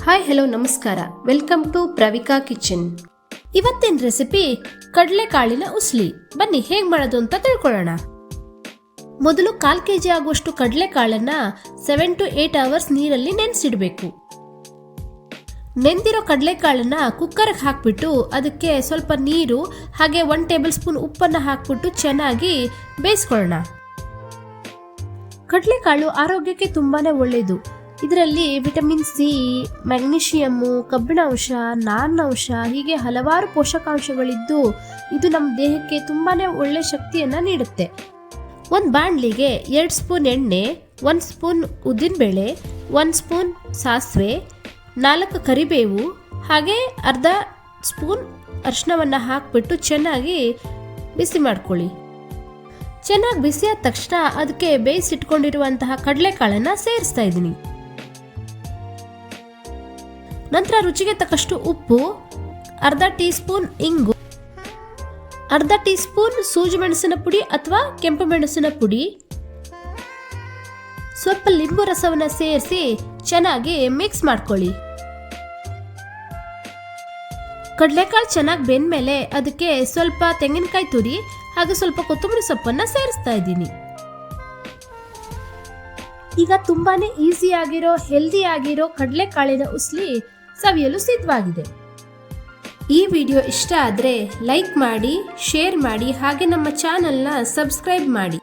Hi hello ನಮಸ್ಕಾರ, welcome to ಪ್ರವಿಕಾ kitchen. ಇವತ್ತಿನ recipe ಕಡಲೆಕಾಳಿನ ಉಸ್ಲಿ. ಬನ್ನಿ ಹೇಗೆ ಮಾಡೋದು ಅಂತ ತಿಳ್ಕೊಳ್ಳೋಣ. ಮೊದಲು 1/4 kg ಆಗುವಷ್ಟು ಕಡಲೆಕಾಳನ್ನ 7 to 8 hours ನೀರಲ್ಲಿ ನೆನೆಸಿಡಬೇಕು. ನೆಂದಿರೋ ಕಡಲೆಕಾಳನ್ನ ಕುಕ್ಕರ್ಗೆ ಹಾಕ್ಬಿಟ್ಟು ಅದಕ್ಕೆ ಸ್ವಲ್ಪ ನೀರು ಹಾಗೆ 1 ಟೇಬಲ್ ಸ್ಪೂನ್ ಉಪ್ಪನ್ನು ಹಾಕ್ಬಿಟ್ಟು ಚೆನ್ನಾಗಿ ಬೇಯಿಸ್ಕೊಳ್ಳೋಣ. ಕಡಲೆಕಾಳು ಆರೋಗ್ಯಕ್ಕೆ ತುಂಬಾನೇ ಒಳ್ಳೆಯದು. ಇದರಲ್ಲಿ ವಿಟಮಿನ್ ಸಿ, ಮ್ಯಾಗ್ನೀಷಿಯಮ್ಮು, ಕಬ್ಬಿಣಾಂಶ, ನಾರಿನಂಶ ಹೀಗೆ ಹಲವಾರು ಪೋಷಕಾಂಶಗಳಿದ್ದು ಇದು ನಮ್ಮ ದೇಹಕ್ಕೆ ತುಂಬಾನೇ ಒಳ್ಳೆ ಶಕ್ತಿಯನ್ನು ನೀಡುತ್ತೆ. ಒಂದು ಬಾಣಲಿಗೆ 2 ಸ್ಪೂನ್ ಎಣ್ಣೆ, 1 ಸ್ಪೂನ್ ಉದ್ದಿನಬೇಳೆ, 1 ಸ್ಪೂನ್ ಸಾಸಿವೆ, 4 ಕರಿಬೇವು ಹಾಗೆ ಅರ್ಧ ಸ್ಪೂನ್ ಅರಿಶಿನವನ್ನು ಹಾಕಿಬಿಟ್ಟು ಚೆನ್ನಾಗಿ ಬಿಸಿ ಮಾಡ್ಕೊಳ್ಳಿ. ಚೆನ್ನಾಗಿ ಬಿಸಿಯಾದ ತಕ್ಷಣ ಅದಕ್ಕೆ ಬೇಯಿಸಿಟ್ಕೊಂಡಿರುವಂತಹ ಕಡಲೆಕಾಳನ್ನು ಸೇರಿಸ್ತಾ ಇದ್ದೀನಿ. ನಂತರ ರುಚಿಗೆ ತಕ್ಕಷ್ಟು ಉಪ್ಪು, ಅರ್ಧ ಟೀ ಸ್ಪೂನ್ ಇಂಗು, ಅರ್ಧ ಟೀ ಸ್ಪೂನ್ ಸೂಜಿ ಮೆಣಸಿನ ಪುಡಿ ಅಥವಾ ಕೆಂಪು ಮೆಣಸಿನ ಪುಡಿ, ಸ್ವಲ್ಪ ಲಿಂಬು ರಸವನ್ನು ಸೇರಿಸಿ ಚೆನ್ನಾಗಿ ಮಿಕ್ಸ್ ಮಾಡ್ಕೊಳ್ಳಿ. ಕಡಲೆಕಾಳು ಚೆನ್ನಾಗಿ ಬೆಂದ್ಮೇಲೆ ಅದಕ್ಕೆ ಸ್ವಲ್ಪ ತೆಂಗಿನಕಾಯಿ ತುರಿ ಹಾಗೆ ಸ್ವಲ್ಪ ಕೊತ್ತಂಬರಿ ಸೊಪ್ಪನ್ನು ಸೇರಿಸ್ತಾ ಇದ್ದೀನಿ. ಈಗ ತುಂಬಾನೇ ಈಸಿ ಆಗಿರೋ ಹೆಲ್ದಿ ಆಗಿರೋ ಕಡಲೆಕಾಳಿನ ಉಸ್ಲಿ ಸವಿಯಲು ಸಿದ್ಧವಾಗಿದೆ. ಈ ವಿಡಿಯೋ ಇಷ್ಟ ಆದರೆ ಲೈಕ್ ಮಾಡಿ, ಶೇರ್ ಮಾಡಿ ಹಾಗೆ ನಮ್ಮ ಚಾನೆಲ್ನ ಸಬ್ಸ್ಕ್ರೈಬ್ ಮಾಡಿ.